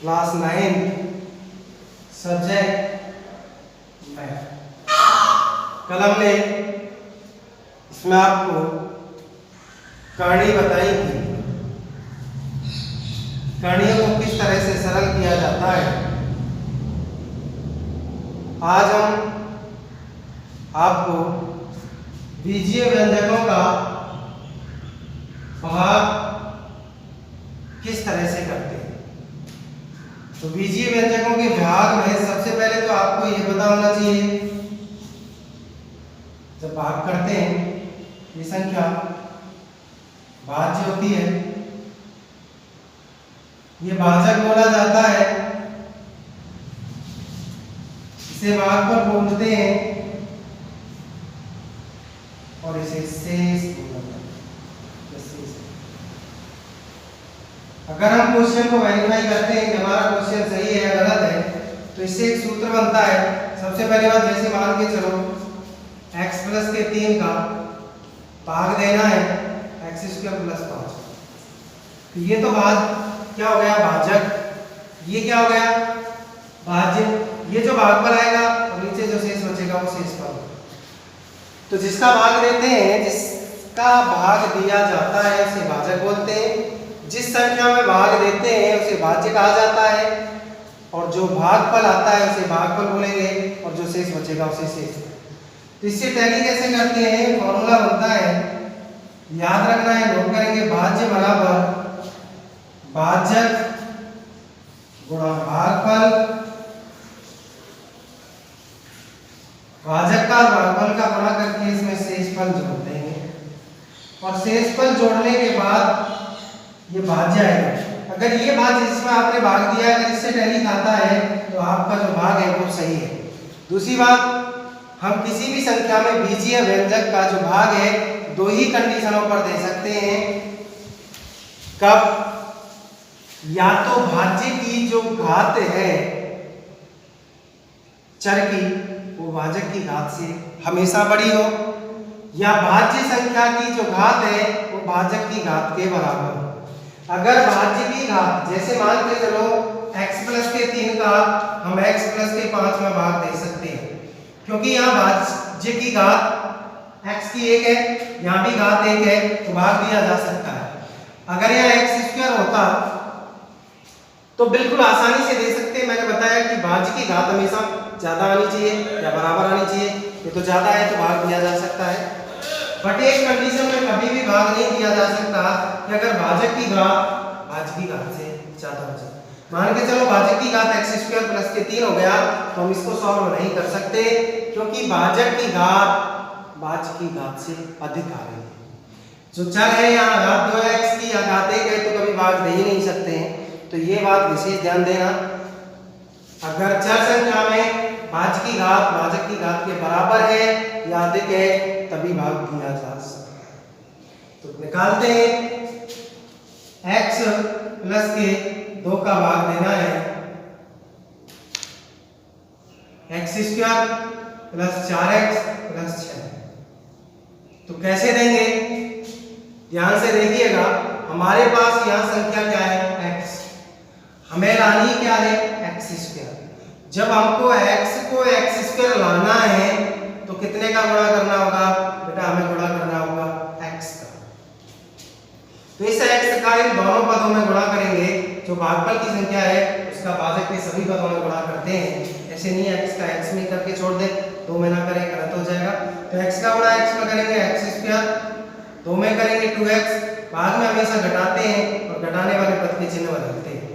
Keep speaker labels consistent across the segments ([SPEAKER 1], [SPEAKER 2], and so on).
[SPEAKER 1] Class 9 subject math. कल हमने इसमें आपको कहानी बताई थी, कहानियों को किस तरह से सरल किया जाता है। आज हम आपको बीजीय व्यंजकों का भाग किस तरह से करते हैं। तो बीजीय व्यंजकों के भाग में सबसे पहले तो आपको ये पता होना चाहिए, जब भाग करते हैं ये संख्या भाज्य होती है, ये भाजक बोला जाता है, इसे भागफल बोलते हैं और इसे शेष बोला जाता है। अगर हम क्वेश्चन को वेरीफाई करते हैं कि हमारा क्वेश्चन सही है या गलत है, तो इससे एक सूत्र बनता है। सबसे पहली बात, जैसे मान के चलो x प्लस के 3 का भाग देना है x स्क्वायर प्लस 5। तो ये तो क्या हो गया, भाजक। ये क्या हो गया, भाज्य। ये जो भागफल आएगा और नीचे जो शेष बचेगा वो शेषफल। तो जिसका भाग देते हैं, जिसका भाग दिया जाता है उसे भाजक बोलते हैं। जिस संख्या में भाग देते हैं उसे भाज्य कहा जाता है, और जो भागफल आता है उसे भागफल बोलेंगे, और जो शेष बचेगा उसे शेष। तो इससे टैली कैसे करते हैं, फॉर्मूला बनता है, याद रखना है, नोट करेंगे, भाज्य बराबर भाजक गुणा भागफल, भाजक का भागफल का गुणा करके इसमें शेषफल जोड़ देंगे, और शेषफल जोड़ने के बाद ये भाज्य आएगा। अगर ये भाज्य जिसमें आपने भाग दिया, अगर इससे टैली खाता है तो आपका जो भाग है वो सही है। दूसरी बात, हम किसी भी संख्या में बीजीय व्यंजक का जो भाग है दो ही कंडीशनों पर दे सकते हैं। कब, या तो भाज्य की जो घात है चर की वो भाजक की घात से हमेशा बड़ी हो, या भाज्य संख्या की जो घात है वो भाजक की घात के बराबर हो। अगर भाज्य की घात, जैसे मान के चलो x प्लस के 3 का हम x प्लस के 5 में भाग दे सकते हैं, क्योंकि यहाँ भाज्य की घात x की 1 है, यहाँ भी घात 1 है, तो भाग दिया जा सकता है। अगर यहाँ x स्क्वायर होता तो बिल्कुल आसानी से दे सकते हैं। मैंने बताया कि भाज्य की घात हमेशा ज्यादा आनी चाहिए या बराबर आनी चाहिए। ये तो ज्यादा है तो भाग दिया जा सकता है, बट एक कंडीशन में कभी भी भाग नहीं दिया जा सकता कि अगर भाजक की घात भाज्य की घात से ज्यादा हो जाए। मान के चलो भाजक की घात x स्क्वायर प्लस के 3 हो गया, तो हम इसको सॉल्व नहीं कर सकते, क्योंकि भाजक की घात भाज्य की घात से अधिक आ रही है। जो चर है यहाँ घात 2x की या घात 1 है, तो कभी भाग दे ही नहीं सकते हैं। तो ये बात विशेष ध्यान देना, अगर चर संख्या में भाज्य की घात भाजक की घात के बराबर है या अधिक है तभी भाग दिया जा सकता है। तो निकालते हैं, x प्लस के 2 का भाग देना है x square plus 4x plus 6। तो कैसे देंगे, ध्यान से देखिएगा। हमारे पास यहाँ संख्या क्या है, x, हमें लानी क्या है, x स्क्वायर। जब हमको x को x स्क्वायर लाना है तो कितने का गुणा करना होगा बेटा, हमें गुणा करना होगा x का। तो इस x का इन दोनों पदों में गुणा करेंगे, जो भागफल की संख्या है उसका भाजक के सभी पदों में गुणा करते हैं। ऐसे नहीं x का x में करके छोड़ दे, 2 में ना करें गलत हो जाएगा। तो x का गुणा x में करेंगे x स्क्वायर, 2 में करेंगे 2x। भाग में हमेशा घटाते हैं और घटाने वाले पद के चिन्ह बदलते हैं।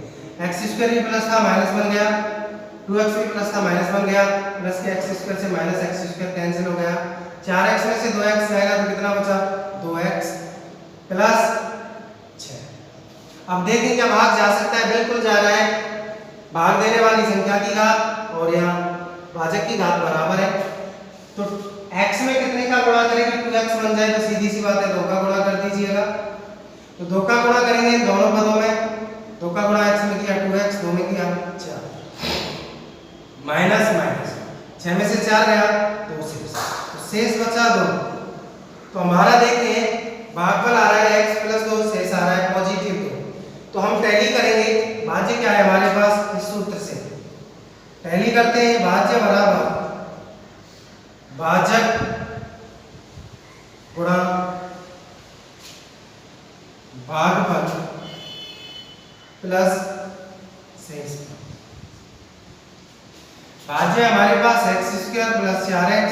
[SPEAKER 1] x स्क्वायर भी प्लस था माइनस बन गया, 2x भी प्लस था माइनस बन गया, प्लस के x स्क्वायर से माइनस x स्क्वायर कैंसिल हो गया। 4x में से 2x जाएगा तो कितना बचा, 2x प्लस 6। अब देखें क्या भाग जा सकता है, बिल्कुल जा रहा है। भाग देने वाली संख्या की घात और यहाँ भाजक की घात बराबर है, तो x में कितने का गुणा करेंगे, 2x बन जाए तो सीधी सी बात है 2 का गुणा कर दीजिएगा। तो 2 का गुणा करेंगे दोनों पदों में, 2 का गुणा x में किया 2x, 2 में किया 4, माइनस माइनस 6 में से 4 गया 2 शेष, तो शेष बचा 2। तो हमारा देखें भागफल आ रहा है x प्लस 2, शेष आ रहा है पॉजिटिव 2। तो हम टैली करेंगे, भाज्य क्या है हमारे पास इस सूत्र से पहली करते हैं। भाज्य बराबर भाजक गुणा भागफल प्लस शेष। भाज्य हमारे पास x² प्लस 4x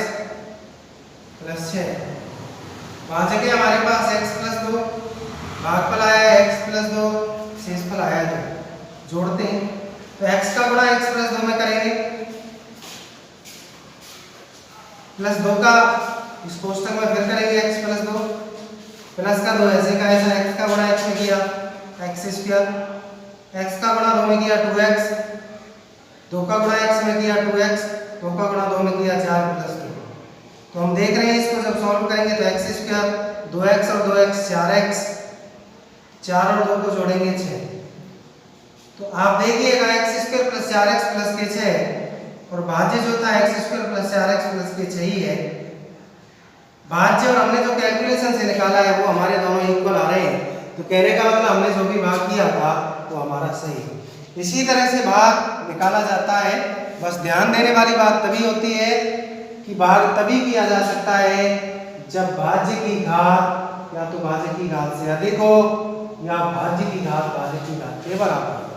[SPEAKER 1] प्लस 6। भाजक है हमारे पास x प्लस 2, भागफल आया x प्लस 2, शेषफल आया 2। जोड़ते हैं तो x का गुणा x प्लस 2 में करेंगे, प्लस 2 का इस कोष्टक में फिर करेंगे x प्लस 2, प्लस का 2 ऐसे का ऐसा x का गुणा x में किया x², x का गुणा 2 में किया 2x, 2 का गुणा x में किया 2x, 2 का गुणा 2 में किया 4 प्लस 2। तो हम देख रहे हैं इसको जब सॉल्व करेंगे तो x², 2x और 2x 4x, 4 और 2 को जोड़ेंगे 6। तो आप देखिएगा x² प्लस 4x प्लस के 6 और भाज्य जो था x² प्लस 4x प्लस के 6 ही है। भाज्य और हमने जो कैलकुलेशन से निकाला है वो हमारे दोनों इक्वल आ रहे हैं। तो कहने का मतलब हमने जो भी भाग किया था वो हमारा सही है। इसी तरह से भाग निकाला जाता है। बस ध्यान देने वाली बात तभी होती है कि भाग तभी किया जा सकता है जब भाज्य की घात या तो भाज्य की घात से अधिक हो या भाज्य की घात भाज्य की घात के बराबर।